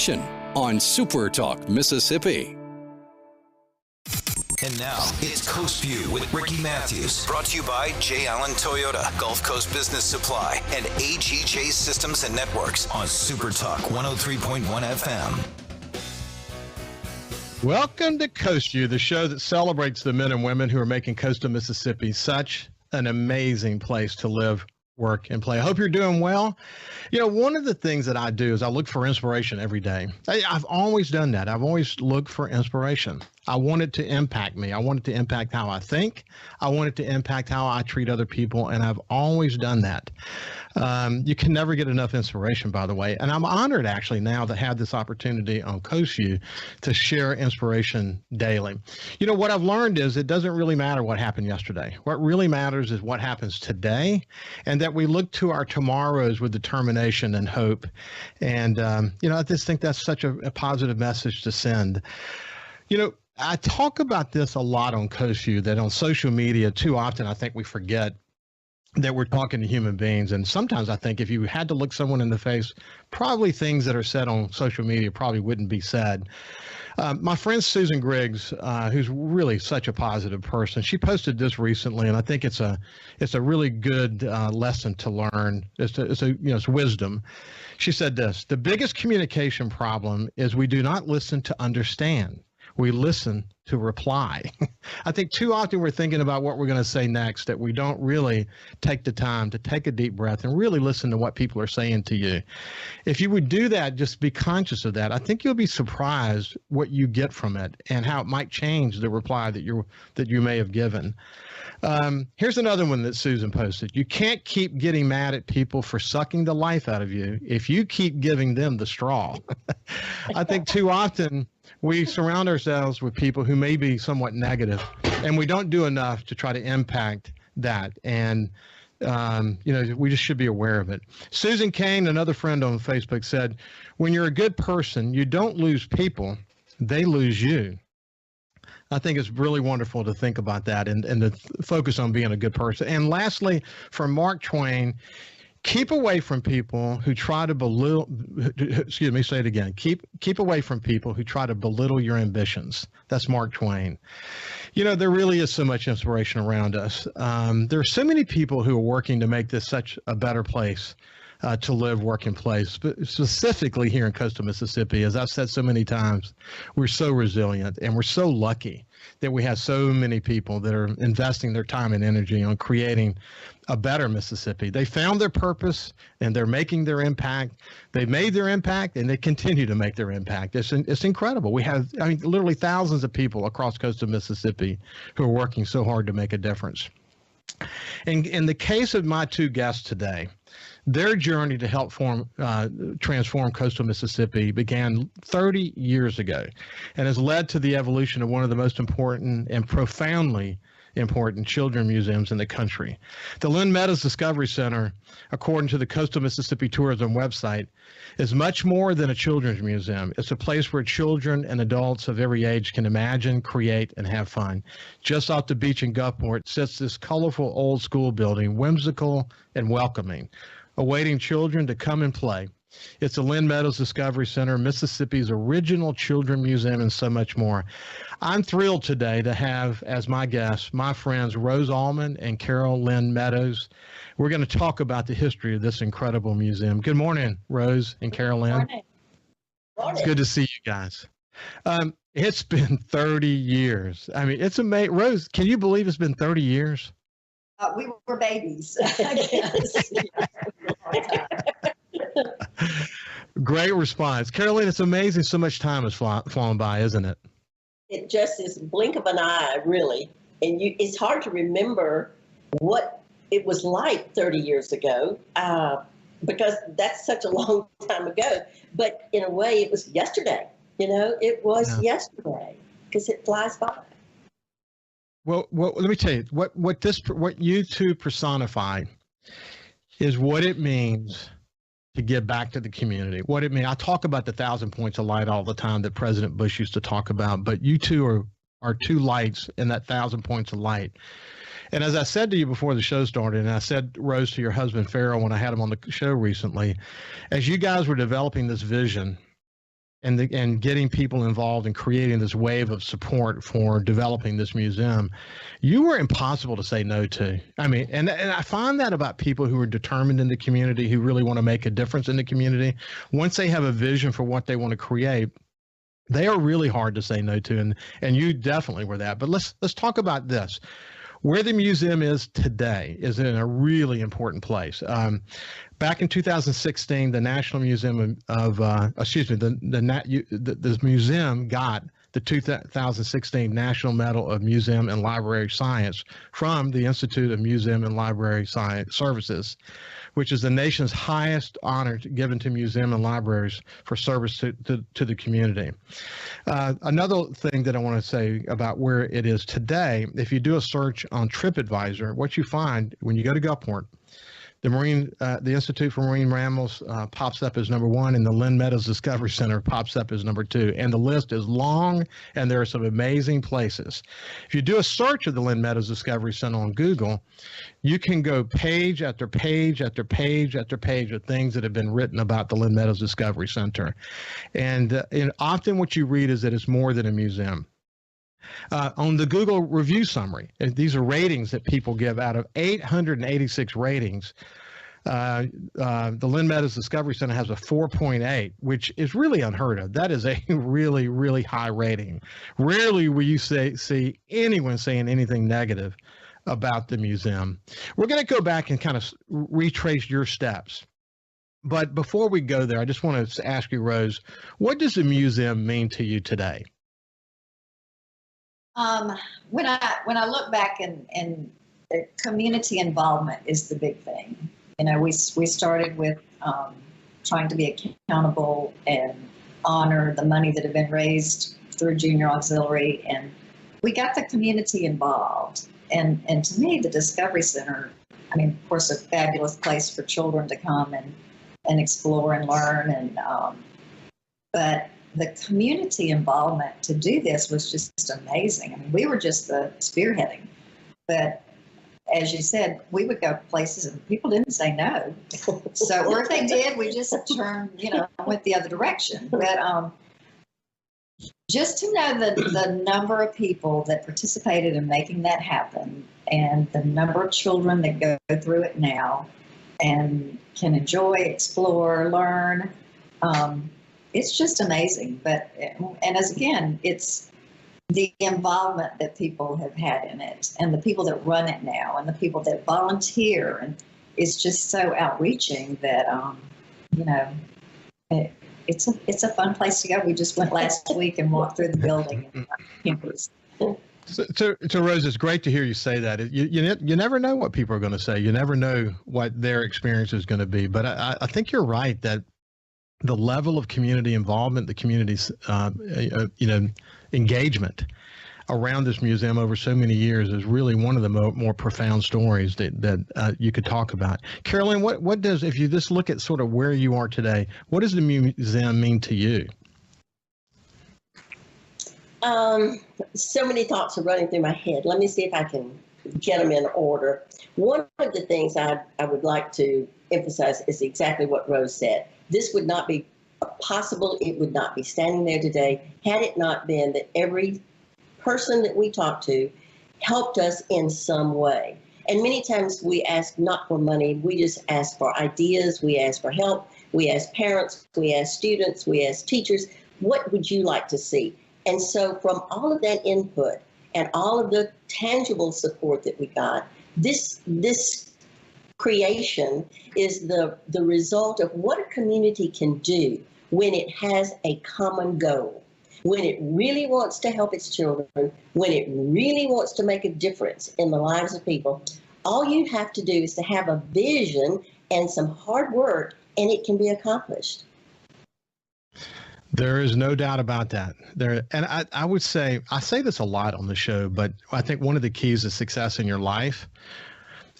inspiration on SuperTalk Mississippi. And now, it's Coast Vue with Ricky Mathews. Brought to you by J. Allen Toyota, Gulf Coast Business Supply, and AGJ Systems and Networks on SuperTalk 103.1 FM. Welcome to Coast Vue, the show that celebrates the men and women who are making coastal Mississippi such an amazing place to live, work, and play. I hope you're doing well. You know, one of the things that I do is I look for inspiration every day. I've always done that. I've always looked for inspiration. I want it to impact me. I want it to impact how I think. I want it to impact how I treat other people, and I've always done that. You can never get enough inspiration, by the way, and I'm honored actually now to have this opportunity on Coast Vue to share inspiration daily. You know, what I've learned is it doesn't really matter what happened yesterday. What really matters is what happens today, and that we look to our tomorrows with determination and hope. And, you know, I just think that's such a positive message to send. You know, I talk about this a lot on Coast Vue, that on social media, too often I think we forget that we're talking to human beings. And sometimes I think if you had to look someone in the face, probably things that are said on social media probably wouldn't be said. My friend Susan Griggs, who's really such a positive person, she posted this recently, and I think it's a really good lesson to learn. It's wisdom. She said this: the biggest communication problem is we do not listen to understand. We listen to reply. I think too often we're thinking about what we're going to say next, that we don't really take the time to take a deep breath and really listen to what people are saying to you. If you would do that, just be conscious of that. I think you'll be surprised what you get from it and how it might change the reply that you may have given. Here's another one that Susan posted. You can't keep getting mad at people for sucking the life out of you if you keep giving them the straw. I think too often we surround ourselves with people who may be somewhat negative, and we don't do enough to try to impact that. And, you know, we just should be aware of it. Susan Kane, another friend on Facebook, said, when you're a good person, you don't lose people, they lose you. I think it's really wonderful to think about that and to focus on being a good person. And lastly, from Mark Twain, keep away from people who try to belittle, excuse me, say it again. Keep away from people who try to belittle your ambitions. That's Mark Twain. You know, there really is so much inspiration around us. There are so many people who are working to make this such a better place to live, work, and play. Specifically here in coastal Mississippi, as I've said so many times, we're so resilient, and we're so lucky that we have so many people that are investing their time and energy on creating a better Mississippi. They found their purpose, and they're making their impact. They've made their impact, and they continue to make their impact. It's incredible. We have, I mean, literally thousands of people across coastal Mississippi who are working so hard to make a difference. In the case of my two guests today, their journey to help transform coastal Mississippi began 30 years ago and has led to the evolution of one of the most important and profoundly important children museums in the country. The Lynn Meadows Discovery Center, according to the Coastal Mississippi Tourism website, is much more than a children's museum. It's a place where children and adults of every age can imagine, create, and have fun. Just off the beach in Gulfport sits this colorful old school building, whimsical and welcoming, awaiting children to come and play. It's the Lynn Meadows Discovery Center, Mississippi's original children museum, and so much more. I'm thrilled today to have as my guests my friends Rose Alman and Carole Lynn Meadows. We're going to talk about the history of this incredible museum. Good morning, Rose and Carole Lynn. Morning. It's good to see you guys. It's been 30 years. I mean, it's amazing. Rose, can you believe it's been 30 years? We were babies, I guess. Great response. Carole, it's amazing so much time has flown by, isn't it? It just is a blink of an eye, really. And it's hard to remember what it was like 30 years ago because that's such a long time ago. But in a way, it was yesterday. You know, it was yesterday because it flies by. Well, let me tell you, what you two personify is what it means to give back to the community. What it means. I talk about the 1,000 points of light all the time that President Bush used to talk about, but you two are two lights in that 1,000 points of light. And as I said to you before the show started, and I said, Rose, to your husband, Farrell, when I had him on the show recently, as you guys were developing this vision and getting people involved and creating this wave of support for developing this museum, you were impossible to say no to. I mean, and I find that about people who are determined in the community, who really want to make a difference in the community. Once they have a vision for what they want to create, they are really hard to say no to, and you definitely were that. But let's talk about this. Where the museum is today is in a really important place. Back in 2016, the National Museum the museum got the 2016 National Medal of Museum and Library Science from the Institute of Museum and Library Science Services, which is the nation's highest honor given to museum and libraries for service to the community. Another thing that I want to say about where it is today, if you do a search on TripAdvisor, what you find when you go to Gulfport, the Institute for Marine Mammals pops up as number 1, and the Lynn Meadows Discovery Center pops up as number 2. And the list is long, and there are some amazing places. If you do a search of the Lynn Meadows Discovery Center on Google, you can go page after page after page after page of things that have been written about the Lynn Meadows Discovery Center. And often what you read is that it's more than a museum. On the Google review summary, and these are ratings that people give, out of 886 ratings, the Lynn Meadows Discovery Center has a 4.8, which is really unheard of. That is a really, really high rating. Rarely will you see anyone saying anything negative about the museum. We're going to go back and kind of retrace your steps. But before we go there, I just want to ask you, Rose, what does the museum mean to you today? When I look back and community involvement is the big thing. You know, we started with trying to be accountable and honor the money that had been raised through Junior Auxiliary, and we got the community involved. And to me, the Discovery Center, I mean, of course, a fabulous place for children to come and explore and learn, but the community involvement to do this was just amazing. I mean, we were just the spearheading. But as you said, we would go places and people didn't say no. So, or if they did, we just turned, went the other direction. But just to know the number of people that participated in making that happen, and the number of children that go through it now and can enjoy, explore, learn, it's just amazing. It's the involvement that people have had in it, and the people that run it now, and the people that volunteer, and it's just so outreaching that it's a fun place to go. We just went last week and walked through the building and campers. So Rose, it's great to hear you say that. You never know what people are going to say. You never know what their experience is going to be. But I think you're right that the level of community involvement, the community's engagement around this museum over so many years is really one of the more profound stories that you could talk about. Carolyn, what does, if you just look at sort of where you are today, what does the museum mean to you? So many thoughts are running through my head. Let me see if I can get them in order. One of the things I would like to emphasize is exactly what Rose said. This would not be possible. It would not be standing there today had it not been that every person that we talked to helped us in some way. And many times we ask not for money, we just ask for ideas, we ask for help, we ask parents, we ask students, we ask teachers, what would you like to see? And so from all of that input and all of the tangible support that we got, this creation is the result of what a community can do when it has a common goal, when it really wants to help its children, when it really wants to make a difference in the lives of people. All you have to do is to have a vision and some hard work, and it can be accomplished. There is no doubt about that. And I would say, I say this a lot on the show, but I think one of the keys to success in your life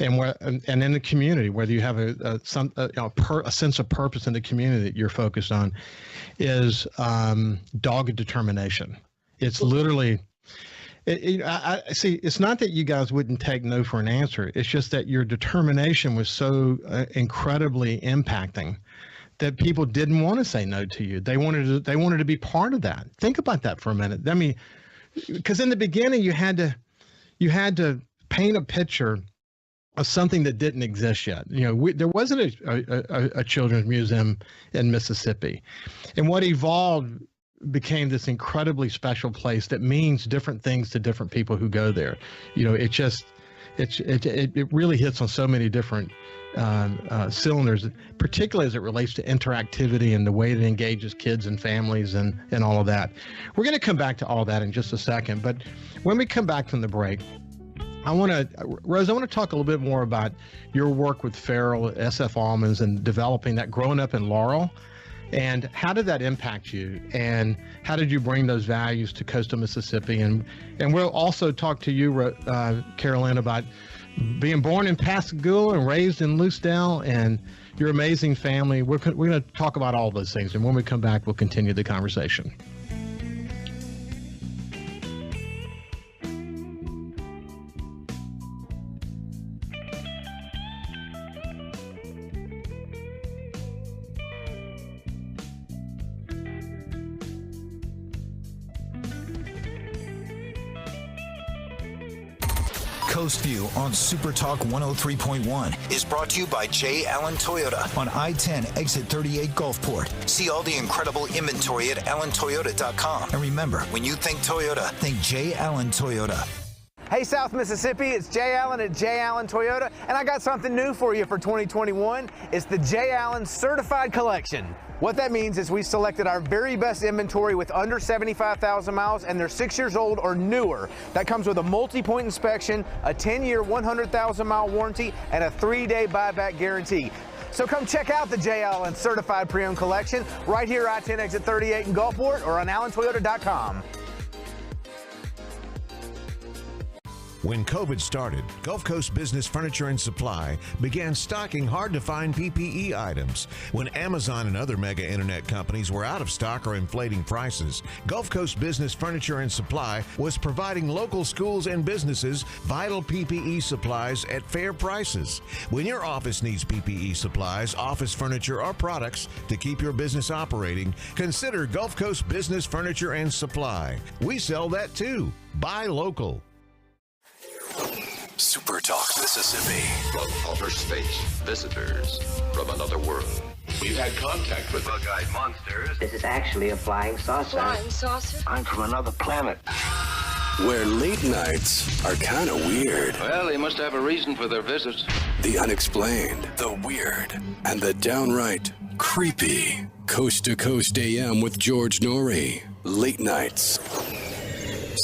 and in the community, whether you have a sense of purpose in the community that you're focused on, is dogged determination. It's literally, I see. It's not that you guys wouldn't take no for an answer. It's just that your determination was so incredibly impacting that people didn't want to say no to you. They wanted to be part of that. Think about that for a minute. I mean, because in the beginning you had to paint a picture of something that didn't exist yet. There wasn't a children's museum in Mississippi, and what evolved became this incredibly special place that means different things to different people who go there. It really hits on so many different cylinders, particularly as it relates to interactivity and the way it engages kids and families and all of that. We're going to come back to all that in just a second, but when we come back from the break, Rose, I want to talk a little bit more about your work with Farrell, SF Almonds, and developing that, growing up in Laurel. And how did that impact you? And how did you bring those values to coastal Mississippi? And we'll also talk to you, Carolyn, about being born in Pascagoula and raised in Lucedale and your amazing family. We're going to talk about all those things. And when we come back, we'll continue the conversation. Coast Vue on SuperTalk 103.1 is brought to you by J. Allen Toyota on I-10 exit 38 Gulfport. See all the incredible inventory at allentoyota.com. And remember, when you think Toyota, think J. Allen Toyota. Hey South Mississippi, it's Jay Allen at Jay Allen Toyota, and I got something new for you for 2021. It's the Jay Allen Certified Collection. What that means is we selected our very best inventory with under 75,000 miles, and they're 6 years old or newer. That comes with a multi-point inspection, a 10-year, 100,000-mile warranty, and a 3-day buyback guarantee. So come check out the Jay Allen Certified Pre-Owned Collection right here I-10 exit 38 in Gulfport or on allentoyota.com. When COVID started, Gulf Coast Business Furniture and Supply began stocking hard-to-find PPE items. When Amazon and other mega internet companies were out of stock or inflating prices, Gulf Coast Business Furniture and Supply was providing local schools and businesses vital PPE supplies at fair prices. When your office needs PPE supplies, office furniture, or products to keep your business operating, consider Gulf Coast Business Furniture and Supply. We sell that too. Buy local. SuperTalk Mississippi. From outer space, visitors from another world. We've had contact with bug-eyed monsters. This is actually a flying saucer. Flying saucer? I'm from another planet. Where late nights are kind of weird. Well, they must have a reason for their visits. The unexplained, the weird, and the downright creepy. Coast to Coast AM with George Norrie. Late nights.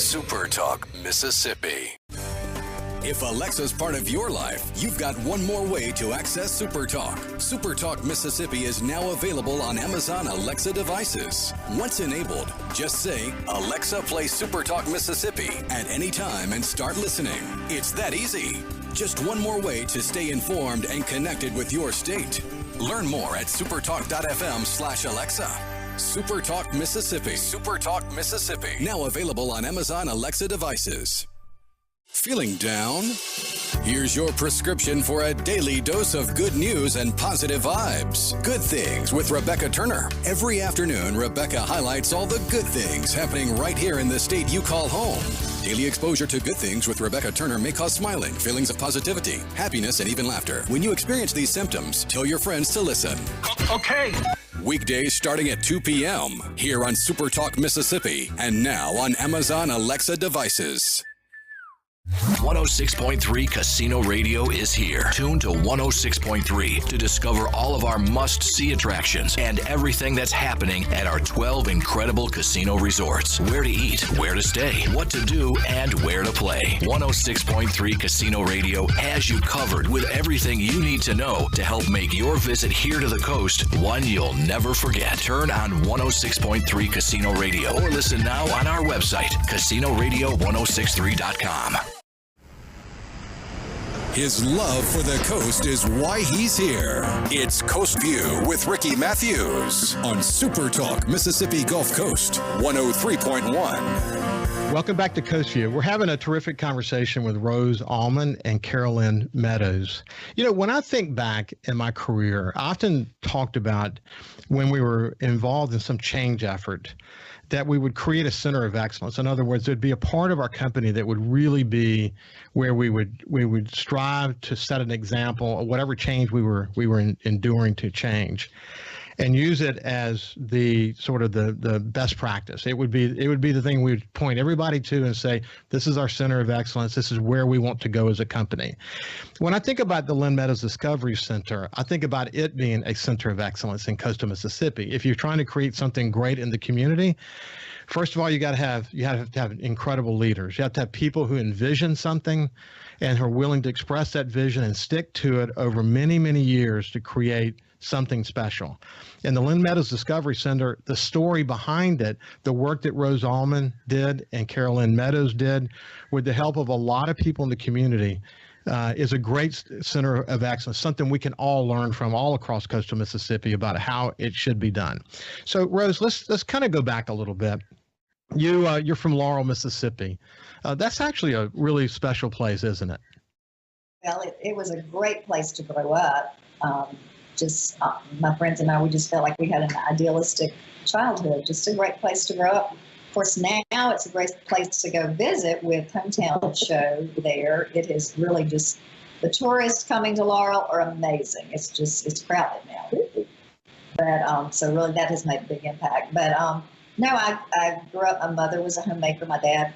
SuperTalk Mississippi. If Alexa's part of your life, you've got one more way to access SuperTalk. SuperTalk Mississippi is now available on Amazon Alexa devices. Once enabled, just say, Alexa, play SuperTalk Mississippi at any time and start listening. It's that easy. Just one more way to stay informed and connected with your state. Learn more at supertalk.fm/Alexa. SuperTalk Mississippi. SuperTalk Mississippi. Now available on Amazon Alexa devices. Feeling down? Here's your prescription for a daily dose of good news and positive vibes. Good Things with Rebecca Turner. Every afternoon, Rebecca highlights all the good things happening right here in the state you call home. Daily exposure to Good Things with Rebecca Turner may cause smiling, feelings of positivity, happiness, and even laughter. When you experience these symptoms, tell your friends to listen. Okay. Weekdays starting at 2 p.m. here on SuperTalk Mississippi and now on Amazon Alexa devices. 106.3 Casino Radio is here. Tune to 106.3 to discover all of our must-see attractions and everything that's happening at our 12 incredible casino resorts. Where to eat, where to stay, what to do, and where to play. 106.3 Casino Radio has you covered with everything you need to know to help make your visit here to the coast one you'll never forget. Turn on 106.3 Casino Radio or listen now on our website, CasinoRadio1063.com. His love for the coast is why he's here. It's Coast Vue with Ricky Mathews on SuperTalk Mississippi Gulf Coast 103.1. Welcome back to Coast Vue. We're having a terrific conversation with Rose Alman and Carole Lynn Meadows. You know, when I think back in my career, I often talked about when we were involved in some change effort that we would create a center of excellence. In other words, there'd be a part of our company that would really be where we would strive to set an example of whatever change we were enduring to change, and use it as the sort of the best practice. It would be the thing we would point everybody to and say, this is our center of excellence. This is where we want to go as a company. When I think about the Lynn Meadows Discovery Center, I think about it being a center of excellence in coastal Mississippi. If you're trying to create something great in the community, first of all, you have to have incredible leaders. You have to have people who envision something and who are willing to express that vision and stick to it over many, many years to create something special. And the Lynn Meadows Discovery Center, the story behind it, the work that Rose Alman did and Carole Lynn Meadows did with the help of a lot of people in the community, is a great center of excellence, something we can all learn from all across coastal Mississippi about how it should be done. So Rose, let's kind of go back a little bit. You're from Laurel, Mississippi. That's actually a really special place, isn't it? Well, it was a great place to grow up. My friends and I, we just felt like we had an idealistic childhood, just a great place to grow up. Of course, now it's a great place to go visit with Hometown Show there. It is really just, the tourists coming to Laurel are amazing. It's crowded now. But, so really that has made a big impact. But, no, I grew up, my mother was a homemaker. My dad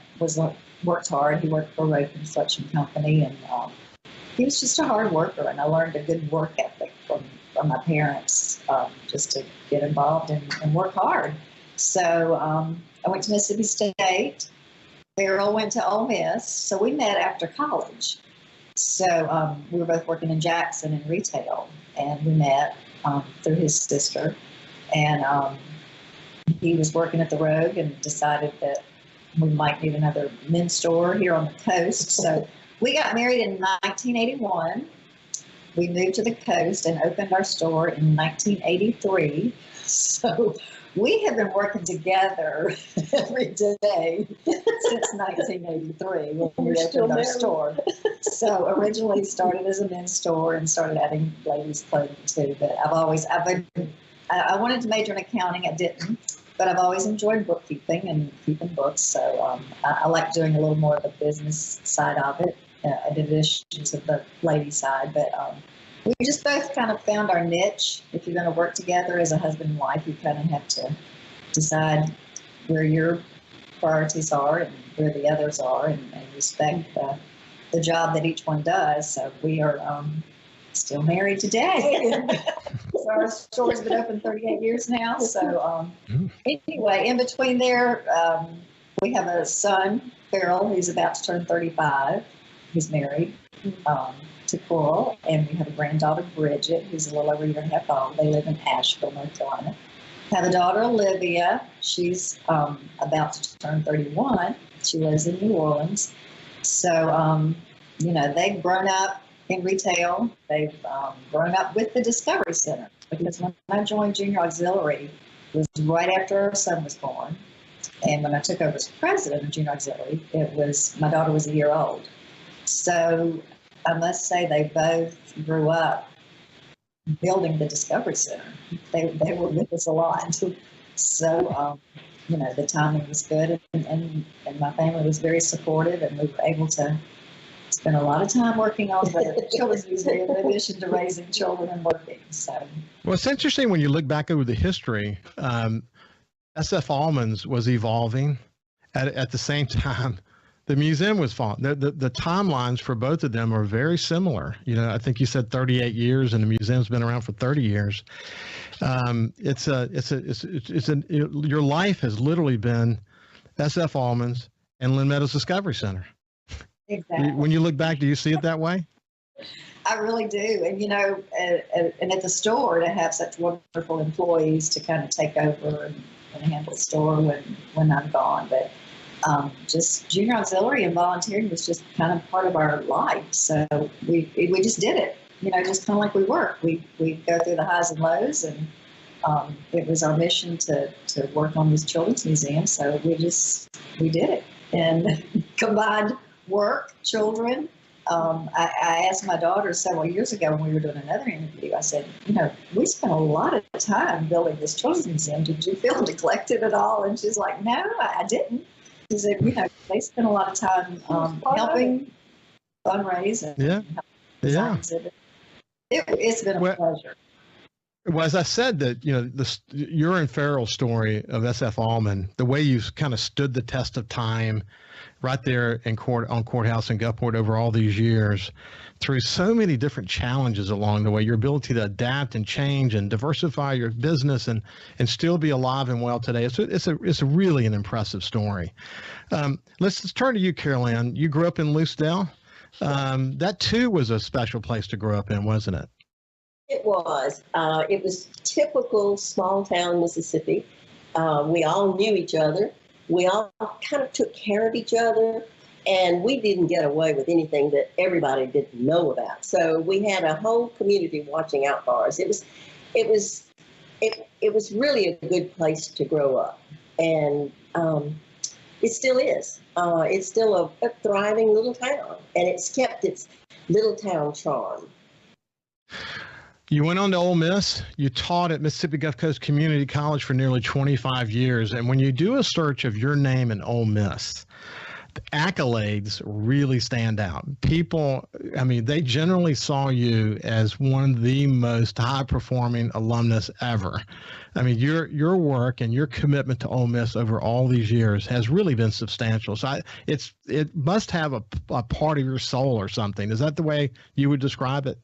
worked hard. He worked for a road construction company, and he was just a hard worker, and I learned a good work ethic from my parents, just to get involved and work hard. So I went to Mississippi State. Beryl went to Ole Miss. So we met after college. So we were both working in Jackson in retail, and we met through his sister. And he was working at the Rogue and decided that we might need another men's store here on the coast. So we got married in 1981. We moved to the coast and opened our store in 1983. So we have been working together every day since 1983 when we opened our store. So originally started as a men's store and started adding ladies' clothing too. But I wanted to major in accounting. I didn't. But I've always enjoyed bookkeeping and keeping books. So I like doing a little more of the business side of it, in addition to the lady side. But we just both kind of found our niche. If you're going to work together as a husband and wife, you kind of have to decide where your priorities are and where the others are, and respect the job that each one does. So we are still married today. So our store's been open 38 years now. So anyway, in between there, we have a son, Farrell, who's about to turn 35. He's married to Coral, and we have a granddaughter, Bridget, who's a little over a year and a half old. They live in Asheville, North Carolina. Have a daughter, Olivia. She's about to turn 31. She lives in New Orleans. So, they've grown up in retail. They've grown up with the Discovery Center, because when I joined Junior Auxiliary, it was right after our son was born. And when I took over as president of Junior Auxiliary, my daughter was a year old. So I must say they both grew up building the Discovery Center. They were with us a lot. So, the timing was good, and my family was very supportive, and we were able to spend a lot of time working on the children's museum in addition to raising children and working. So, well, it's interesting when you look back over the history. SF Alman's was evolving at the same time. The museum was falling. The timelines for both of them are very similar. I think you said 38 years, and the museum's been around for 30 years. Your life has literally been SF Alman's and Lynn Meadows Discovery Center. Exactly. When you look back, do you see it that way? I really do. And, and at the store, to have such wonderful employees to kind of take over and handle the store when I'm gone. But just Junior Auxiliary and volunteering was just kind of part of our life. So we just did it, just kind of like we work. We go through the highs and lows, and it was our mission to work on this children's museum. So we did it. and combined work, children. I asked my daughter several years ago when we were doing another interview, I said, we spent a lot of time building this children's museum. Did you feel neglected at all? And she's like, no, I didn't. She said, they spent a lot of time helping fundraise and help exhibit. It's been a pleasure. Well, as I said, that your and Farrell's story of SF Alman, the way you kind of stood the test of time, right there on Courthouse in Gulfport over all these years, through so many different challenges along the way, your ability to adapt and change and diversify your business and still be alive and well today. It's really an impressive story. Let's turn to you, Carole Lynn. You grew up in Lucedale. That too was a special place to grow up in, wasn't it? It was. It was typical small town Mississippi. We all knew each other. We all kind of took care of each other, and we didn't get away with anything that everybody didn't know about. So we had a whole community watching out for us. It was really a good place to grow up, and it still is. It's still a thriving little town, and it's kept its little town charm. You went on to Ole Miss. You taught at Mississippi Gulf Coast Community College for nearly 25 years. And when you do a search of your name in Ole Miss, the accolades really stand out. People, they generally saw you as one of the most high-performing alumnus ever. Your work and your commitment to Ole Miss over all these years has really been substantial. So it must have a part of your soul or something. Is that the way you would describe it?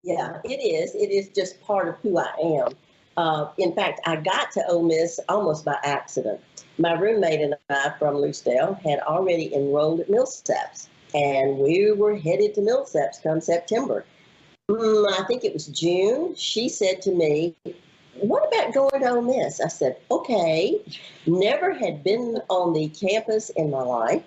Yeah, it is. It is just part of who I am. In fact, I got to Ole Miss almost by accident. My roommate and I from Lucedale had already enrolled at Millsaps, and we were headed to Millsaps come September. I think it was June. She said to me, "What about going to Ole Miss?" I said, "Okay." Never had been on the campus in my life.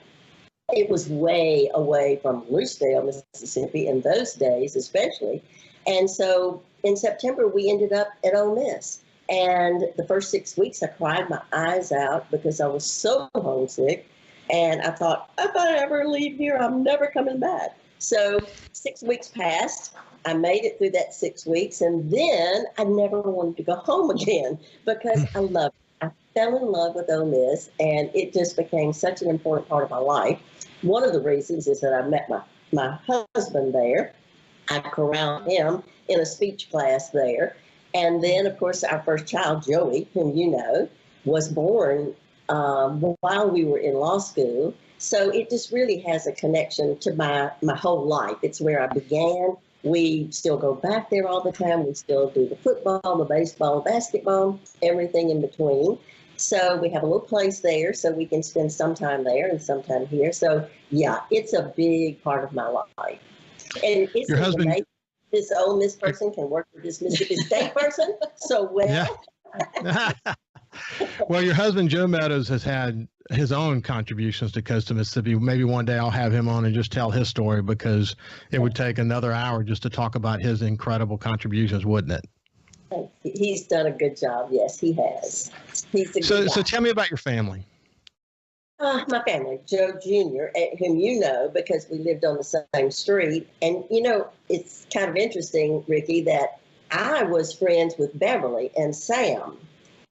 It was way away from Lucedale, Mississippi in those days, especially. And so in September, we ended up at Ole Miss. And the first 6 weeks, I cried my eyes out because I was so homesick. And I thought, if I ever leave here, I'm never coming back. So 6 weeks passed. I made it through that 6 weeks. And then I never wanted to go home again because I loved it. I fell in love with Ole Miss, and it just became such an important part of my life. One of the reasons is that I met my husband there. I corralled him in a speech class there. And then, of course, our first child, Joey, whom you know, was born while we were in law school. So it just really has a connection to my whole life. It's where I began. We still go back there all the time. We still do the football, the baseball, basketball, everything in between. So we have a little place there so we can spend some time there and some time here. So, yeah, it's a big part of my life. And it's your husband, amazing. This Ole Miss person can work with this Mississippi State person so well. Yeah. Well, your husband, Joe Meadows, has had his own contributions to Coast of Mississippi. Maybe one day I'll have him on and just tell his story, because it would take another hour just to talk about his incredible contributions, wouldn't it? He's done a good job. Yes, he has. So tell me about your family. My family, Joe Jr., whom you know because we lived on the same street. And, it's kind of interesting, Ricky, that I was friends with Beverly and Sam,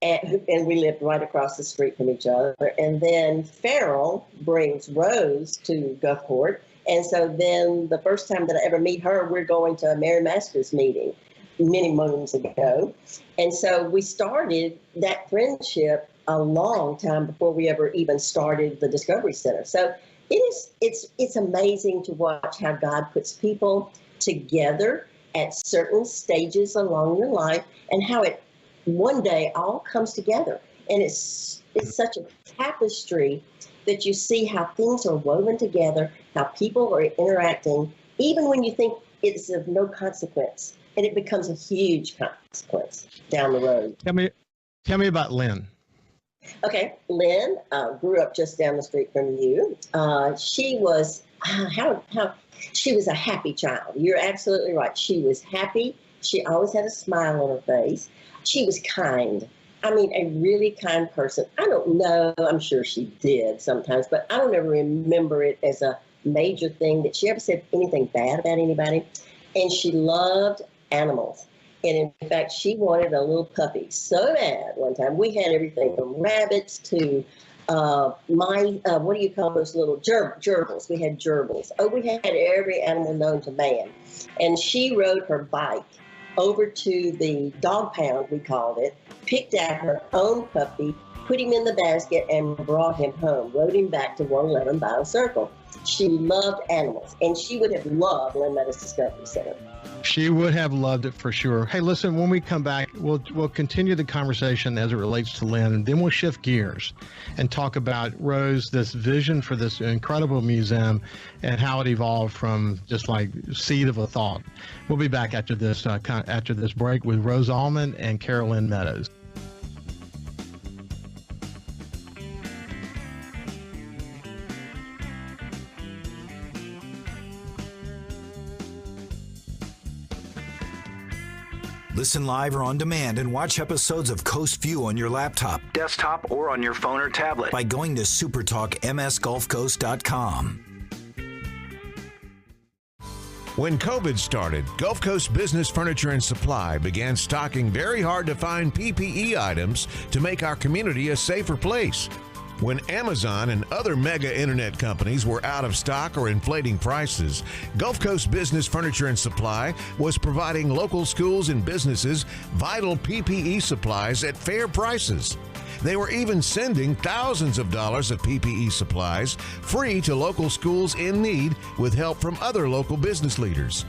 and we lived right across the street from each other. And then Farrell brings Rose to Gulfport. And so then the first time that I ever meet her, we're going to a Mary Masters meeting many moons ago. And so we started that friendship a long time before we ever even started the Discovery Center. So it's amazing to watch how God puts people together at certain stages along your life, and how it one day all comes together. And it's such a tapestry that you see how things are woven together, how people are interacting, even when you think it's of no consequence, and it becomes a huge consequence down the road. Tell me about Lynn. Okay, Lynn grew up just down the street from you. She was she was a happy child. You're absolutely right. She was happy. She always had a smile on her face. She was kind. I mean, a really kind person. I don't know. I'm sure she did sometimes, but I don't ever remember it as a major thing that she ever said anything bad about anybody. And she loved animals. And in fact, she wanted a little puppy so bad one time. We had everything from rabbits to what do you call those little gerbils? We had gerbils. Oh, we had every animal known to man. And she rode her bike over to the dog pound, we called it, picked out her own puppy, put him in the basket, and brought him home, rode him back to 111 Bio Circle. She loved animals, and she would have loved Lynn Meadows Discovery Center. She would have loved it for sure. Hey, listen, when we come back, we'll continue the conversation as it relates to Lynn, and then we'll shift gears and talk about Rose, this vision for this incredible museum and how it evolved from just like seed of a thought. We'll be back after this break with Rose Alman and Carole Lynn Meadows. Listen live or on demand and watch episodes of Coast Vue on your laptop, desktop, or on your phone or tablet by going to SuperTalkMSGulfCoast.com. When COVID started, Gulf Coast Business Furniture and Supply began stocking very hard-to-find PPE items to make our community a safer place. When Amazon and other mega internet companies were out of stock or inflating prices, Gulf Coast Business Furniture and Supply was providing local schools and businesses vital PPE supplies at fair prices. They were even sending thousands of dollars of PPE supplies free to local schools in need with help from other local business leaders.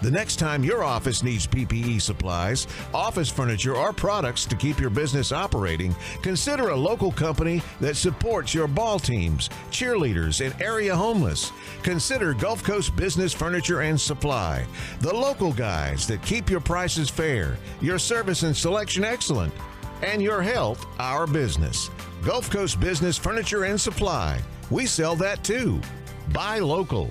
The next time your office needs PPE supplies, office furniture, or products to keep your business operating, consider a local company that supports your ball teams, cheerleaders, and area homeless. Consider Gulf Coast Business Furniture and Supply, the local guys that keep your prices fair, your service and selection excellent, and your health our business. Gulf Coast Business Furniture and Supply. We sell that too. Buy local.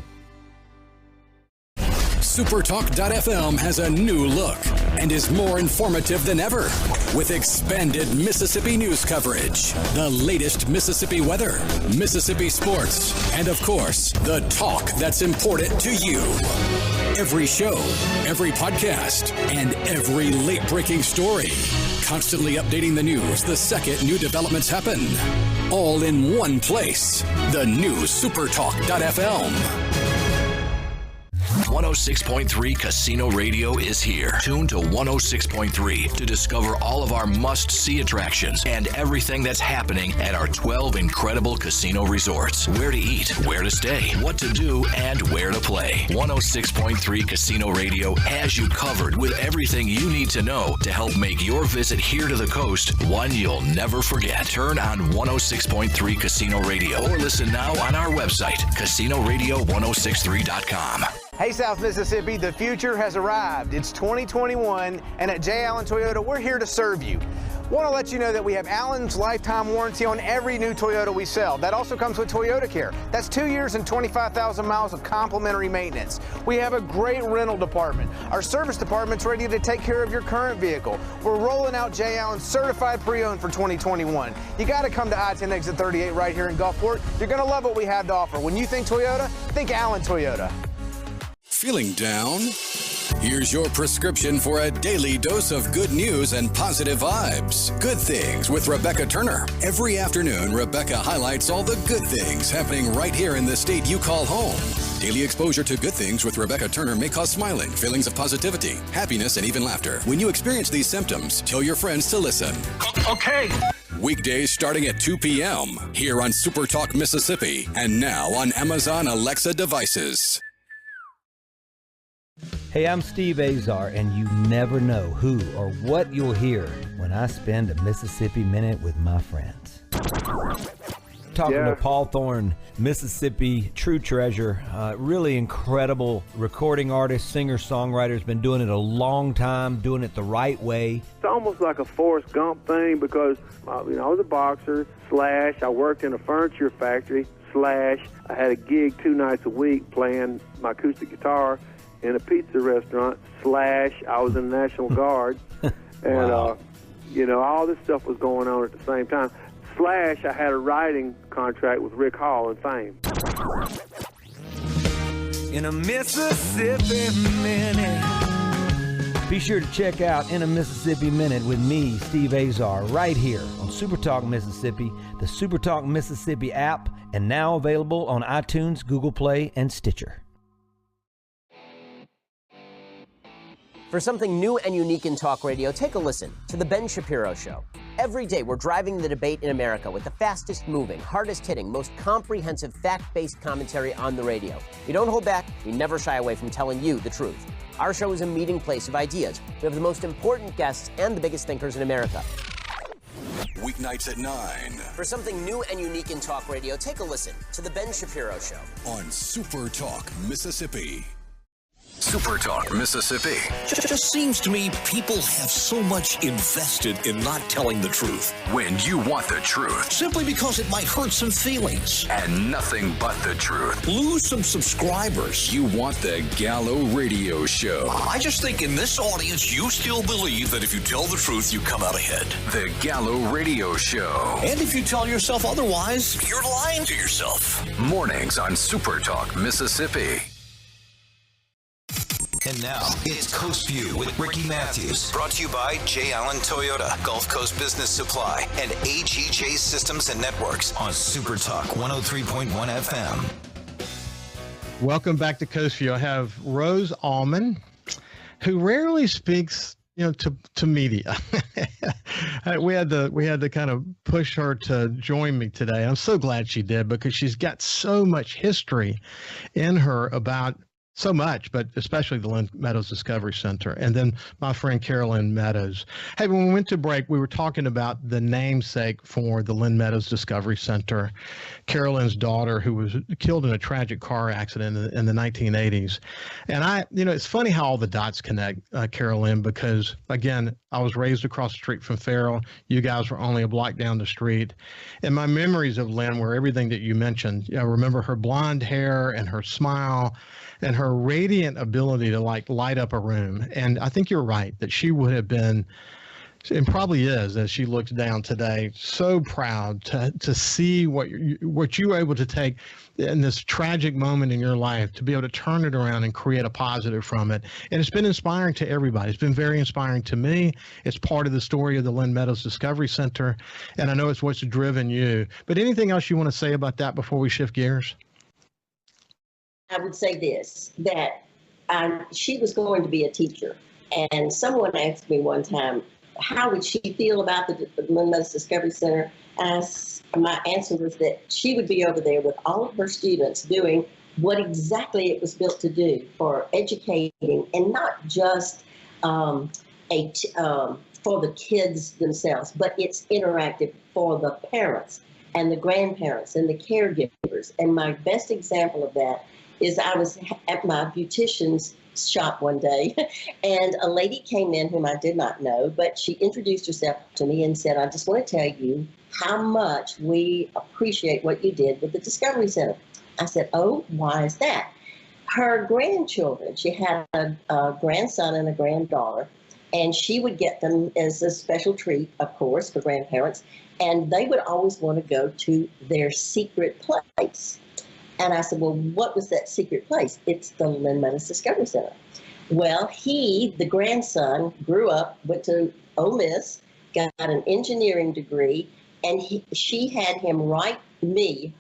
SuperTalk.fm has a new look and is more informative than ever with expanded Mississippi news coverage, the latest Mississippi weather, Mississippi sports, and of course, the talk that's important to you. Every show, every podcast, and every late-breaking story. Constantly updating the news the second new developments happen. All in one place. The new SuperTalk.fm. 106.3 Casino Radio is here. Tune to 106.3 to discover all of our must-see attractions and everything that's happening at our 12 incredible casino resorts. Where to eat, where to stay, what to do, and where to play. 106.3 Casino Radio has you covered with everything you need to know to help make your visit here to the coast one you'll never forget. Turn on 106.3 Casino Radio or listen now on our website, CasinoRadio1063.com. Hey, South Mississippi, the future has arrived. It's 2021, and at J. Allen Toyota, we're here to serve you. Want to let you know that we have Allen's lifetime warranty on every new Toyota we sell. That also comes with Toyota Care. That's 2 years and 25,000 miles of complimentary maintenance. We have a great rental department. Our service department's ready to take care of your current vehicle. We're rolling out J. Allen certified pre-owned for 2021. You got to come to I-10 exit 38 right here in Gulfport. You're going to love what we have to offer. When you think Toyota, think Allen Toyota. Feeling down? Here's your prescription for a daily dose of good news and positive vibes. Good Things with Rebecca Turner. Every afternoon, Rebecca highlights all the good things happening right here in the state you call home. Daily exposure to Good Things with Rebecca Turner may cause smiling, feelings of positivity, happiness, and even laughter. When you experience these symptoms, tell your friends to listen. Okay. Weekdays starting at 2 p.m. here on SuperTalk Mississippi and now on Amazon Alexa devices. Hey, I'm Steve Azar, and you never know who or what you'll hear when I spend a Mississippi Minute with my friends. Talking to Paul Thorne, Mississippi true treasure, really incredible recording artist, singer-songwriter, has been doing it a long time, doing it the right way. It's almost like a Forrest Gump thing because, I was a boxer, / I worked in a furniture factory, / I had a gig 2 nights a week playing my acoustic guitar in a pizza restaurant, / I was in the National Guard. And, wow. You know, all this stuff was going on at the same time. Slash, I had a writing contract with Rick Hall and Fame. In a Mississippi Minute. Be sure to check out In a Mississippi Minute with me, Steve Azar, right here on SuperTalk Mississippi, the SuperTalk Mississippi app, and now available on iTunes, Google Play, and Stitcher. For something new and unique in talk radio, take a listen to The Ben Shapiro Show. Every day, we're driving the debate in America with the fastest moving, hardest hitting, most comprehensive, fact-based commentary on the radio. We don't hold back. We never shy away from telling you the truth. Our show is a meeting place of ideas. We have the most important guests and the biggest thinkers in America. Weeknights at 9. For something new and unique in talk radio, take a listen to The Ben Shapiro Show. On SuperTalk Mississippi. SuperTalk Mississippi. Just seems to me people have so much invested in not telling the truth. When you want the truth. Simply because it might hurt some feelings. And nothing but the truth. Lose some subscribers. You want the Gallo Radio Show. I just think in this audience, you still believe that if you tell the truth, you come out ahead. The Gallo Radio Show. And if you tell yourself otherwise, you're lying to yourself. Mornings on SuperTalk Mississippi. And now, it's Coast Vue with Ricky Mathews. Brought to you by J. Allen Toyota, Gulf Coast Business Supply, and AGJ Systems and Networks on Super Talk 103.1 FM. Welcome back to Coast Vue. I have Rose Alman, who rarely speaks, to media. we had to kind of push her to join me today. I'm so glad she did, because she's got so much history in her about so much, but especially the Lynn Meadows Discovery Center, and then my friend Carole Lynn Meadows. Hey, when we went to break, we were talking about the namesake for the Lynn Meadows Discovery Center, Carole Lynn's daughter, who was killed in a tragic car accident in the 1980s. And it's funny how all the dots connect, Carole Lynn, because again, I was raised across the street from Farrell. You guys were only a block down the street. And my memories of Lynn were everything that you mentioned. I remember her blonde hair and her smile and her radiant ability to light up a room. And I think you're right that she would have been, and probably is, as she looks down today, so proud to see what you were able to take in this tragic moment in your life, to be able to turn it around and create a positive from it. And it's been inspiring to everybody. It's been very inspiring to me. It's part of the story of the Lynn Meadows Discovery Center, and I know it's what's driven you. But anything else you want to say about that before we shift gears? I would say this, that she was going to be a teacher. And someone asked me one time, how would she feel about the Lynn Meadows Discovery Center? And my answer was that she would be over there with all of her students doing what exactly it was built to do, for educating, and not just for the kids themselves, but it's interactive for the parents and the grandparents and the caregivers. And my best example of that is I was at my beautician's shop one day, and a lady came in whom I did not know, but she introduced herself to me and said, I just want to tell you how much we appreciate what you did with the Discovery Center. I said, oh, why is that? Her grandchildren, she had a grandson and a granddaughter, and she would get them as a special treat, of course, for grandparents, and they would always want to go to their secret place. And I said, well, what was that secret place? It's the Lynn Meadows Discovery Center. Well, the grandson, grew up, went to Ole Miss, got an engineering degree, and she had him write me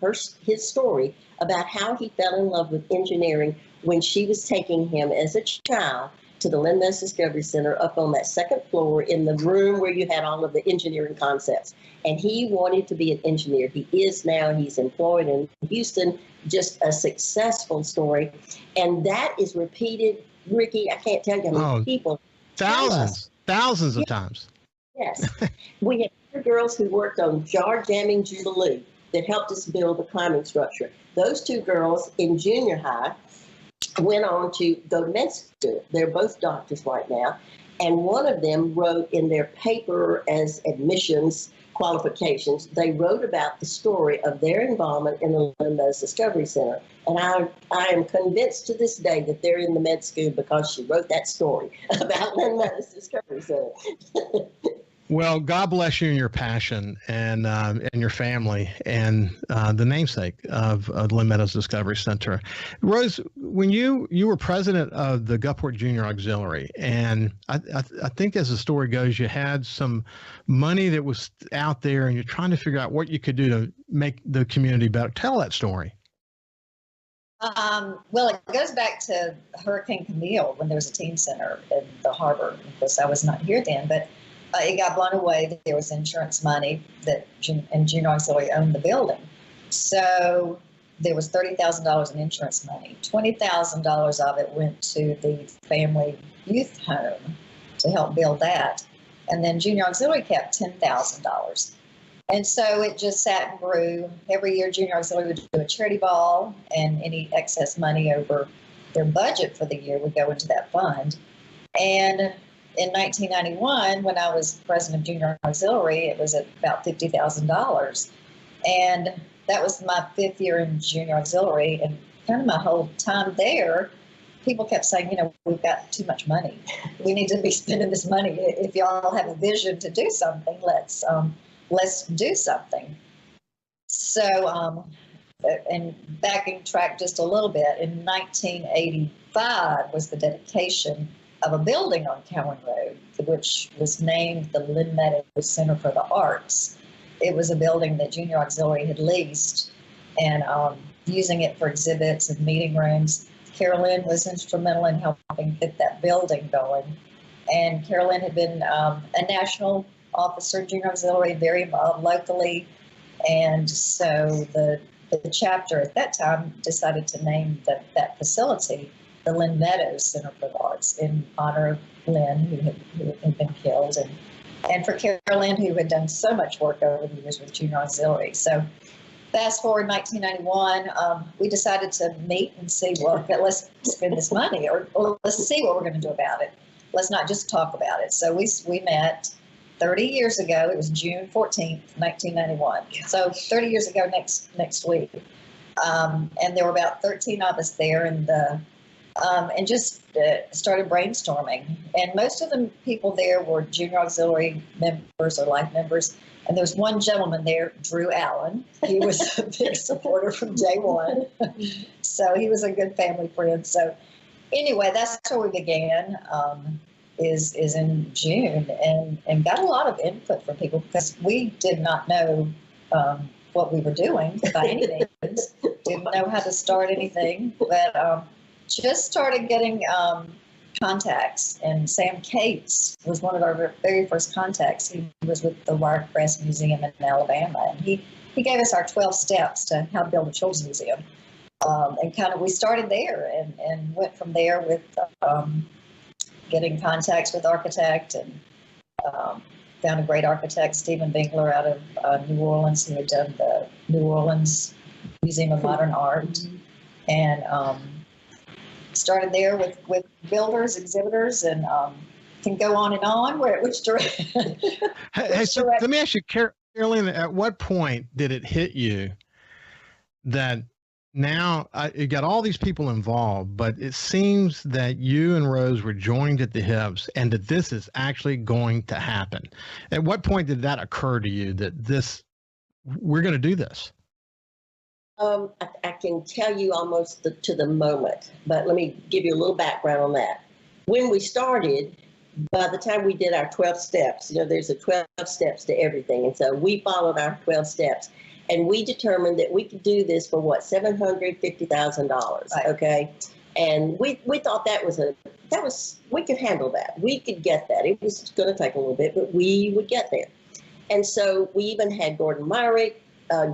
his story about how he fell in love with engineering when she was taking him as a child to the Lynn Meadows Discovery Center up on that second floor in the room where you had all of the engineering concepts. And he wanted to be an engineer. He is now. He's employed in Houston. Just a successful story. And that is repeated, Ricky, I can't tell you how many people. Thousands of times. Yes. We had 2 girls who worked on jar jamming Jubilee that helped us build the climbing structure. Those 2 girls in junior high went on to go to med school. They're both doctors right now. And one of them wrote in their paper as admissions qualifications, they wrote about the story of their involvement in the Lynn Meadows Discovery Center. And I am convinced to this day that they're in the med school because she wrote that story about Lynn Meadows Discovery Center. Well, God bless you and your passion and your family and the namesake of Lynn Meadows Discovery Center. Rose, when you were president of the Gulfport Junior Auxiliary, and I think as the story goes, you had some money that was out there and you're trying to figure out what you could do to make the community better. Tell that story. Well, it goes back to Hurricane Camille when there was a teen center in the harbor. Of course, I was not here then, but it got blown away. There was insurance money and Junior Auxiliary owned the building. So there was $30,000 in insurance money. $20,000 of it went to the family youth home to help build that. And then Junior Auxiliary kept $10,000. And so it just sat and grew. Every year, Junior Auxiliary would do a charity ball, and any excess money over their budget for the year would go into that fund. And in 1991, when I was president of Junior Auxiliary, it was at about $50,000. And that was my 5th year in Junior Auxiliary. And kind of my whole time there, people kept saying, we've got too much money. We need to be spending this money. If y'all have a vision to do something, let's do something. So, and backing track just a little bit, in 1985 was the dedication of a building on Cowan Road, which was named the Lynn Meadows Center for the Arts. It was a building that Junior Auxiliary had leased and using it for exhibits and meeting rooms. Carole Lynn was instrumental in helping get that building going. And Carole Lynn had been a national officer in Junior Auxiliary, very involved locally. And so the chapter at that time decided to name that facility the Lynn Meadows Center for the Arts in honor of Lynn, who had been killed, and for Carole Lynn, who had done so much work over the years with Junior Auxiliary. So fast forward 1991, we decided to meet and see, well, let's spend this money, or let's see what we're going to do about it. Let's not just talk about it. So we met 30 years ago. It was June 14th, 1991. So 30 years ago next week. And there were about 13 of us there, and just started brainstorming. And most of the people there were Junior Auxiliary members or life members. And there was one gentleman there, Drew Allen. He was a big supporter from day one. So he was a good family friend. So anyway, that's where we began. Is in June, and got a lot of input from people because we did not know what we were doing by any means. Didn't know how to start anything, but just started getting contacts. And Sam Cates was one of our very first contacts. He was with the Wirecrest Museum in Alabama, and he gave us our 12 steps to how to build a children's museum. And kind of we started there and went from there with getting contacts with architect, and found a great architect, Stephen Bingler, out of New Orleans, who had done the New Orleans Museum of Modern Art, and started there with builders, exhibitors, and can go on and on. Which direction? Hey, so let me ask you, Carolyn, at what point did it hit you that now you got all these people involved, but it seems that you and Rose were joined at the hips and that this is actually going to happen? At what point did that occur to you that we're going to do this? I can tell you almost to the moment, but let me give you a little background on that. When we started, by the time we did our 12 steps, there's a 12 steps to everything. And so we followed our 12 steps. And we determined that we could do this for $750,000. Right. Okay. And we thought we could handle that. We could get that. It was going to take a little bit, but we would get there. And so we even had Gordon Myrick,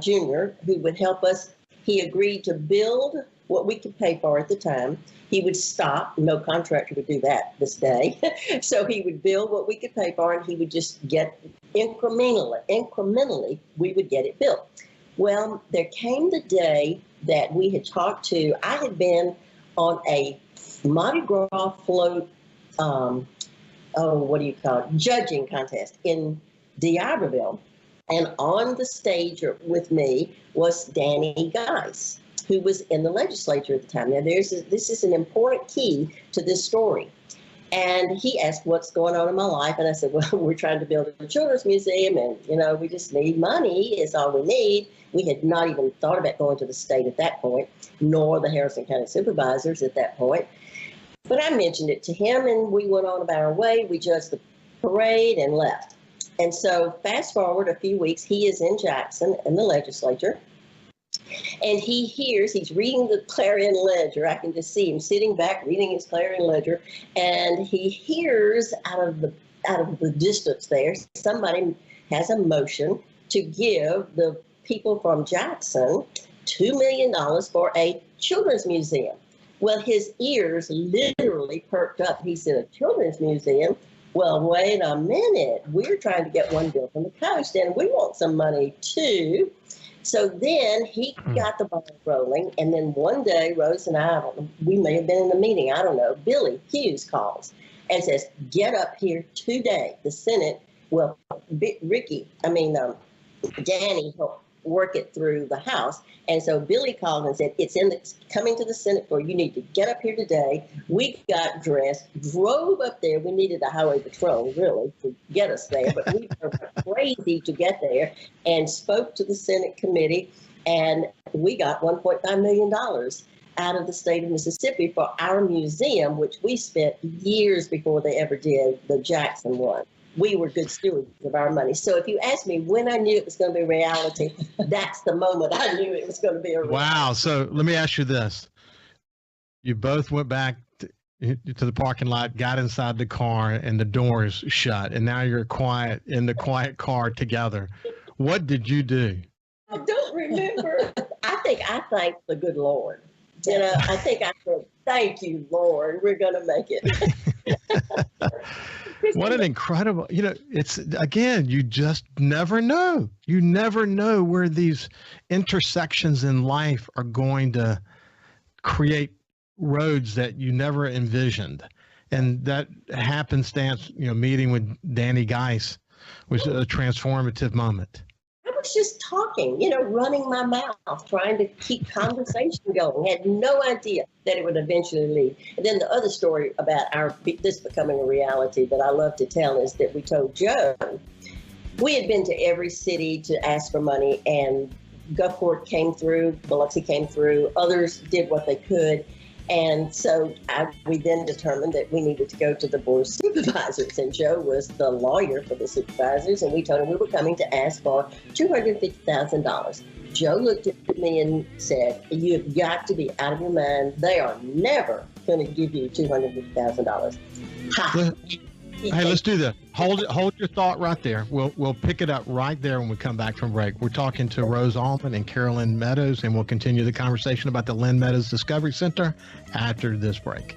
Jr., who would help us. He agreed to build what we could pay for at the time. He would stop. No contractor would do that this day. So he would build what we could pay for, and he would just get incrementally, we would get it built. Well, there came the day that we had talked to, I had been on a Mardi Gras float, judging contest in D'Iberville. And on the stage with me was Danny Geis, who was in the legislature at the time. Now, this is an important key to this story. And he asked, what's going on in my life? And I said, well, we're trying to build a children's museum, and, we just need money is all we need. We had not even thought about going to the state at that point, nor the Harrison County supervisors at that point. But I mentioned it to him, and we went on about our way. We judged the parade and left. And so fast forward a few weeks, he is in Jackson in the legislature. And he's reading the Clarion Ledger. I can just see him sitting back reading his Clarion Ledger, and he hears out of the distance there, somebody has a motion to give the people from Jackson $2 million for a children's museum. Well, his ears literally perked up. He said, a children's museum? Well, wait a minute. We're trying to get one built on the coast, and we want some money too. So then he got the ball rolling, and then one day, Rose and I don't know, we may have been in a meeting, I don't know, Billy Hughes calls and says, get up here today. The Senate will, Danny helped work it through the House. And so Billy called and said, it's coming to the Senate floor. You need to get up here today. We got dressed, drove up there. We needed a highway patrol, really, to get us there. But we were crazy to get there and spoke to the Senate committee. And we got $1.5 million out of the state of Mississippi for our museum, which we spent years before they ever did the Jackson one. We were good stewards of our money. So if you ask me when I knew it was going to be a reality, that's the moment I knew it was going to be a reality. Wow. So let me ask you this. You both went back to the parking lot, got inside the car, and the doors shut, and now you're in the quiet car together. What did you do? I don't remember. I think I thanked the good Lord. I think I said, thank you, Lord. We're going to make it. What an incredible, it's, again, you just never know. You never know where these intersections in life are going to create roads that you never envisioned. And that happenstance, meeting with Danny Geis was a transformative moment. I was just talking, running my mouth, trying to keep conversation going. Had no idea that it would eventually lead. And then the other story about this becoming a reality that I love to tell is that we told Joe, we had been to every city to ask for money, and Gulfport came through, Biloxi came through, others did what they could. And so we then determined that we needed to go to the Board of Supervisors, and Joe was the lawyer for the supervisors, and we told him we were coming to ask for $250,000. Joe looked at me and said, you've got to be out of your mind. They are never going to give you $250,000. Hey, let's do this. Hold your thought right there. We'll pick it up right there when we come back from break. We're talking to Rose Alman and Carole Lynn Meadows, and we'll continue the conversation about the Lynn Meadows Discovery Center after this break.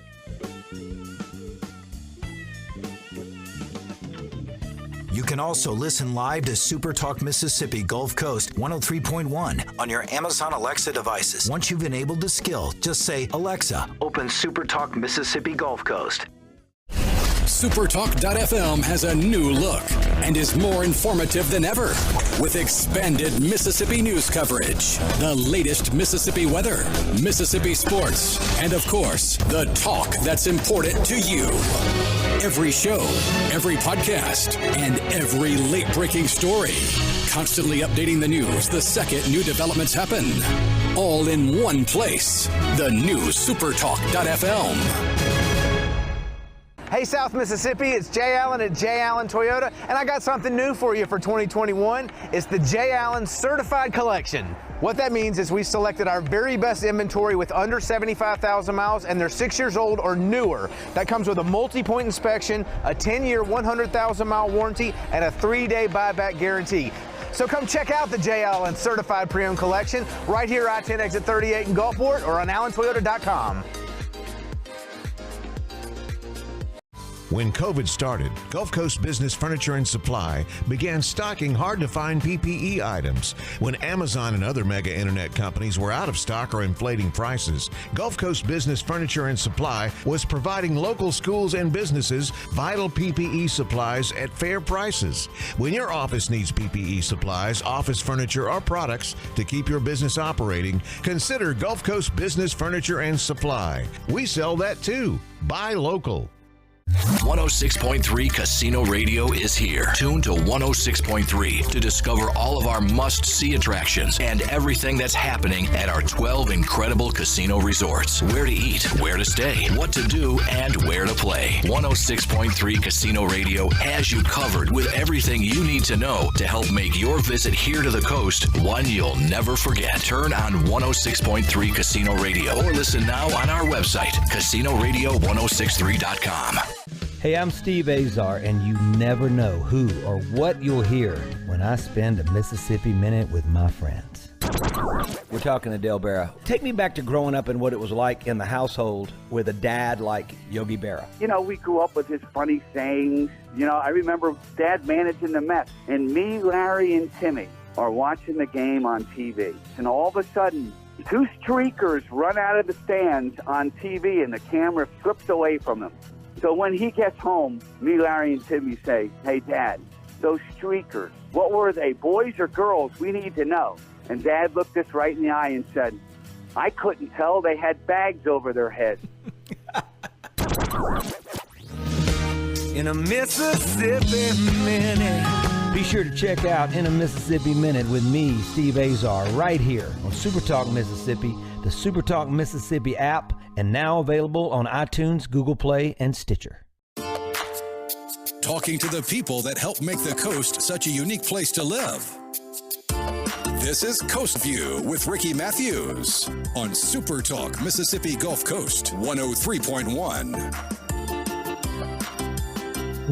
You can also listen live to SuperTalk Mississippi Gulf Coast 103.1 on your Amazon Alexa devices. Once you've enabled the skill, just say, Alexa, open SuperTalk Mississippi Gulf Coast. SuperTalk.fm has a new look and is more informative than ever with expanded Mississippi news coverage, the latest Mississippi weather, Mississippi sports, and of course, the talk that's important to you. Every show, every podcast, and every late-breaking story. Constantly updating the news the second new developments happen. All in one place. The new SuperTalk.fm. Hey, South Mississippi, it's Jay Allen at Jay Allen Toyota, and I got something new for you for 2021. It's the Jay Allen Certified Collection. What that means is we selected our very best inventory with under 75,000 miles, and they're 6 years old or newer. That comes with a multi-point inspection, a 10-year, 100,000-mile warranty, and a 3-day buyback guarantee. So come check out the Jay Allen Certified Pre-Owned Collection right here, I-10 exit 38 in Gulfport, or on allentoyota.com. When COVID started, Gulf Coast Business Furniture and Supply began stocking hard-to-find PPE items. When Amazon and other mega internet companies were out of stock or inflating prices, Gulf Coast Business Furniture and Supply was providing local schools and businesses vital PPE supplies at fair prices. When your office needs PPE supplies, office furniture, or products to keep your business operating, consider Gulf Coast Business Furniture and Supply. We sell that too. Buy local. 106.3 Casino Radio is here. Tune to 106.3 to discover all of our must-see attractions and everything that's happening at our 12 incredible casino resorts. Where to eat, where to stay, what to do, and where to play. 106.3 Casino Radio has you covered with everything you need to know to help make your visit here to the coast one you'll never forget. Turn on 106.3 Casino Radio or listen now on our website, CasinoRadio1063.com. Hey, I'm Steve Azar, and you never know who or what you'll hear when I spend a Mississippi Minute with my friends. We're talking to Del Berra. Take me back to growing up and what it was like in the household with a dad like Yogi Berra. You know, we grew up with his funny sayings. You know, I remember Dad managing the Mets, and me, Larry, and Timmy are watching the game on TV. And all of a sudden, two streakers run out of the stands on TV, and the camera flips away from them. So when he gets home, me, Larry, and Timmy say, "Hey, Dad, those streakers, what were they, boys or girls? We need to know." And Dad looked us right in the eye and said, "I couldn't tell. They had bags over their heads." In a Mississippi Minute. Be sure to check out In a Mississippi Minute with me, Steve Azar, right here on SuperTalk Mississippi, the SuperTalk Mississippi app, and now available on iTunes, Google Play, and Stitcher. Talking to the people that help make the coast such a unique place to live. This is Coast Vue with Ricky Mathews on SuperTalk Mississippi Gulf Coast 103.1.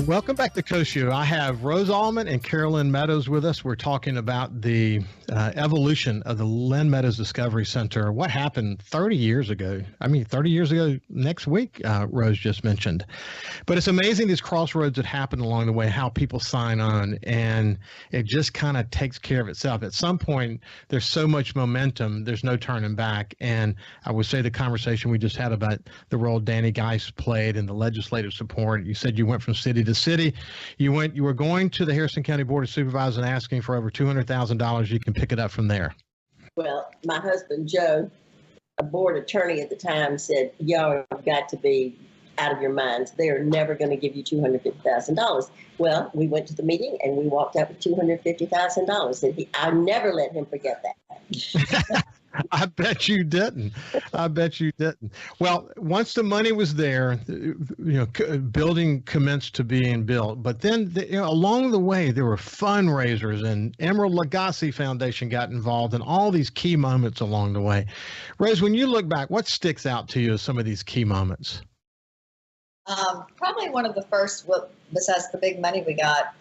Welcome back to Coast View. I have Rose Alman and Lynn Meadows with us. We're talking about the evolution of the Lynn Meadows Discovery Center. What happened 30 years ago? 30 years ago next week, Rose just mentioned. But it's amazing these crossroads that happen along the way, how people sign on, and it just kind of takes care of itself. At some point, there's so much momentum, there's no turning back. And I would say the conversation we just had about the role Danny Geis played in the legislative support, you said you went from city to city. You were going to the Harrison County Board of Supervisors and asking for over $200,000. You can pick it up from there. Well, my husband, Joe, a board attorney at the time, said, "Y'all have got to be out of your minds. They are never going to give you $250,000. Well, we went to the meeting and we walked out with $250,000. And I never let him forget that. I bet you didn't. Well, once the money was there, building commenced to being built. But then along the way, there were fundraisers, and Emerald Lagasse Foundation got involved, and all these key moments along the way. Rose, when you look back, what sticks out to you as some of these key moments? Probably one of the first, besides the big money we got,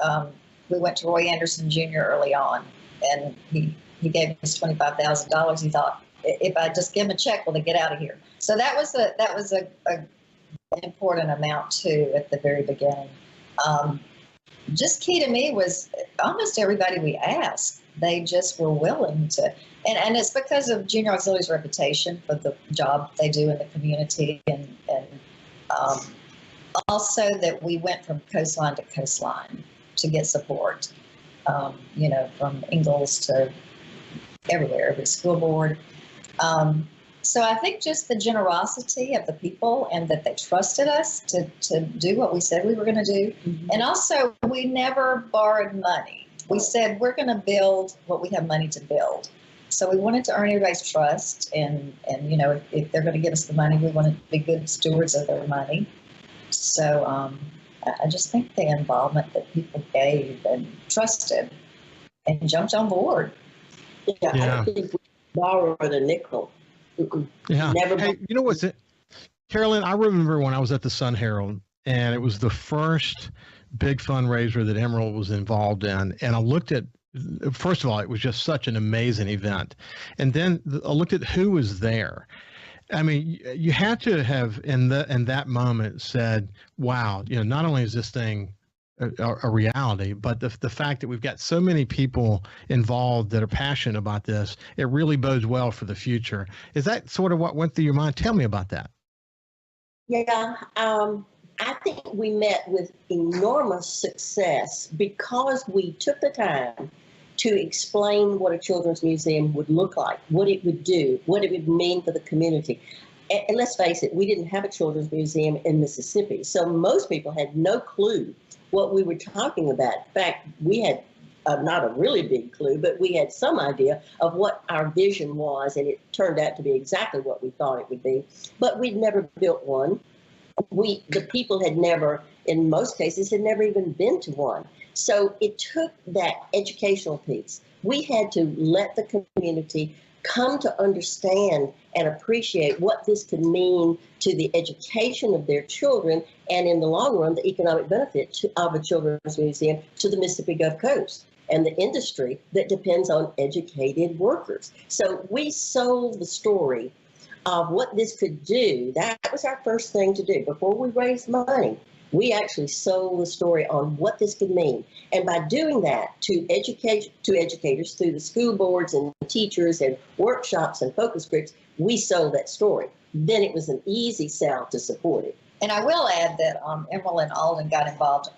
we went to Roy Anderson Jr. early on, and he gave us $25,000. He thought, if I just give him a check, will they get out of here? So that was an important amount too at the very beginning. Just key to me was almost everybody we asked, they just were willing to, and it's because of Junior Auxiliary's reputation for the job they do in the community, and also that we went from coastline to coastline to get support, from Ingalls to everywhere, every school board. So I think just the generosity of the people, and that they trusted us to do what we said we were going to do. Mm-hmm. And also, we never borrowed money. We said we're going to build what we have money to build. So we wanted to earn everybody's trust, and if they're going to give us the money, we want to be good stewards of their money. So I just think the involvement that people gave and trusted and jumped on board. Yeah. I don't think we borrowed a nickel. Yeah. Hey, you know what's it? Carolyn, I remember when I was at the Sun Herald, and it was the first big fundraiser that Emerald was involved in. And I looked at, first of all, it was just such an amazing event. And then I looked at who was there. I mean, you had to have in that moment said, wow, not only is this thing a reality, but the fact that we've got so many people involved that are passionate about this, it really bodes well for the future. Is that sort of what went through your mind? Tell me about that. Yeah, I think we met with enormous success because we took the time to explain what a children's museum would look like, what it would do, what it would mean for the community. and let's face it, we didn't have a children's museum in Mississippi. So most people had no clue what we were talking about. In fact, we had not a really big clue, but we had some idea of what our vision was, and it turned out to be exactly what we thought it would be. But we'd never built one. The people had never, in most cases, had never even been to one. So it took that educational piece. We had to let the community come to understand and appreciate what this could mean to the education of their children, and in the long run, the economic benefit of a children's museum to the Mississippi Gulf Coast and the industry that depends on educated workers. So we sold the story of what this could do. That was our first thing to do. Before we raised money, we actually sold the story on what this could mean. And by doing that to educators through the school boards and teachers and workshops and focus groups, we sold that story. Then it was an easy sell to support it. And I will add that Emerald and Alden got involved.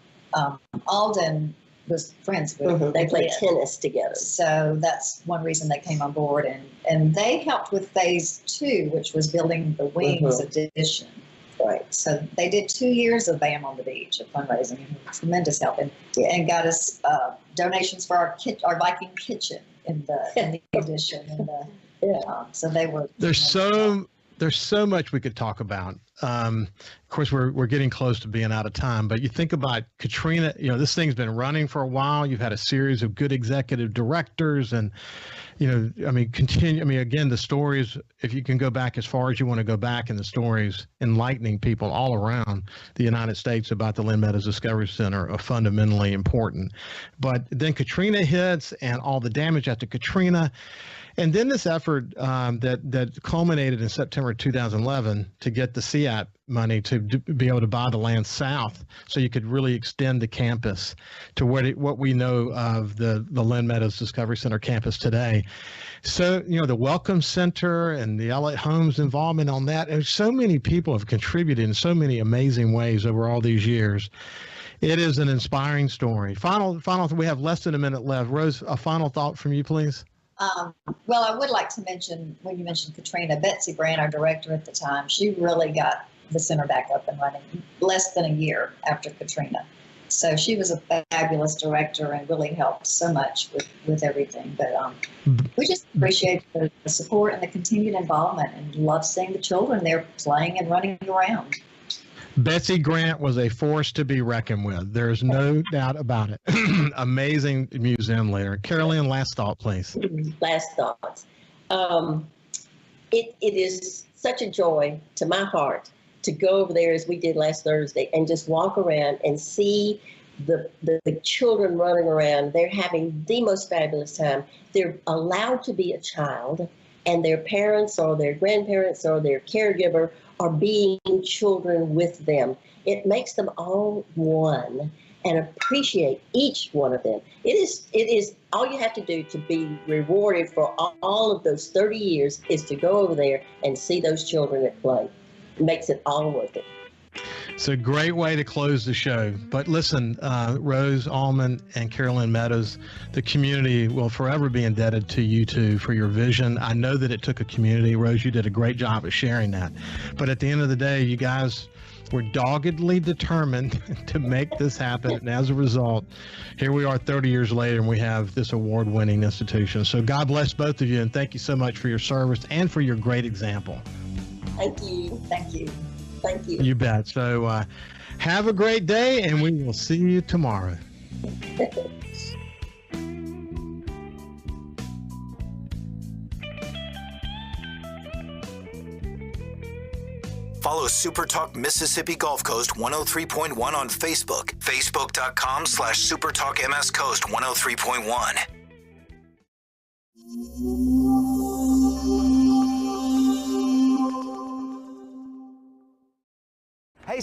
Alden was friends with They played tennis together. So that's one reason they came on board. And they helped with phase 2, which was building the Wings addition. Right. So they did 2 years of BAM on the Beach of fundraising, tremendous help, and got us donations for our Viking kitchen in the addition. So they were. There's so much we could talk about. Of course, we're getting close to being out of time, but you think about Katrina, this thing's been running for a while. You've had a series of good executive directors and, again, the stories, if you can go back as far as you want to go back in the stories, enlightening people all around the United States about the Lynn Meadows Discovery Center are fundamentally important. But then Katrina hits and all the damage after Katrina. And then this effort that culminated in September 2011 to get the CIAP money to be able to buy the land south so you could really extend the campus to what we know of the Lynn Meadows Discovery Center campus today. So, the Welcome Center and the Elliott Homes involvement on that, and so many people have contributed in so many amazing ways over all these years. It is an inspiring story. Final, we have less than a minute left. Rose, a final thought from you, please. Well, I would like to mention, when you mentioned Katrina, Betsy Brand, our director at the time, she really got the center back up and running less than a year after Katrina. So she was a fabulous director and really helped so much with everything. But we just appreciate the support and the continued involvement and love seeing the children there playing and running around. Betsy Grant was a force to be reckoned with. There's no doubt about it. Amazing museum leader. Carole Lynn, last thought, please. Last thoughts. It is such a joy to my heart to go over there as we did last Thursday and just walk around and see the children running around. They're having the most fabulous time. They're allowed to be a child, and their parents or their grandparents or their caregiver are being children with them. It makes them all one and appreciate each one of them. It is all you have to do to be rewarded for all of those 30 years is to go over there and see those children at play. It makes it all worth it. It's a great way to close the show. But listen, Rose, Alman, and Carole Lynn Meadows, the community will forever be indebted to you two for your vision. I know that it took a community. Rose, you did a great job of sharing that. But at the end of the day, you guys were doggedly determined to make this happen. And as a result, here we are 30 years later, and we have this award-winning institution. So God bless both of you, and thank you so much for your service and for your great example. Thank you. Thank you. Thank you. You bet. So have a great day, and we will see you tomorrow. Follow SuperTalk Mississippi Gulf Coast 103.1 on Facebook. Facebook.com/SuperTalk MS Coast 103.1.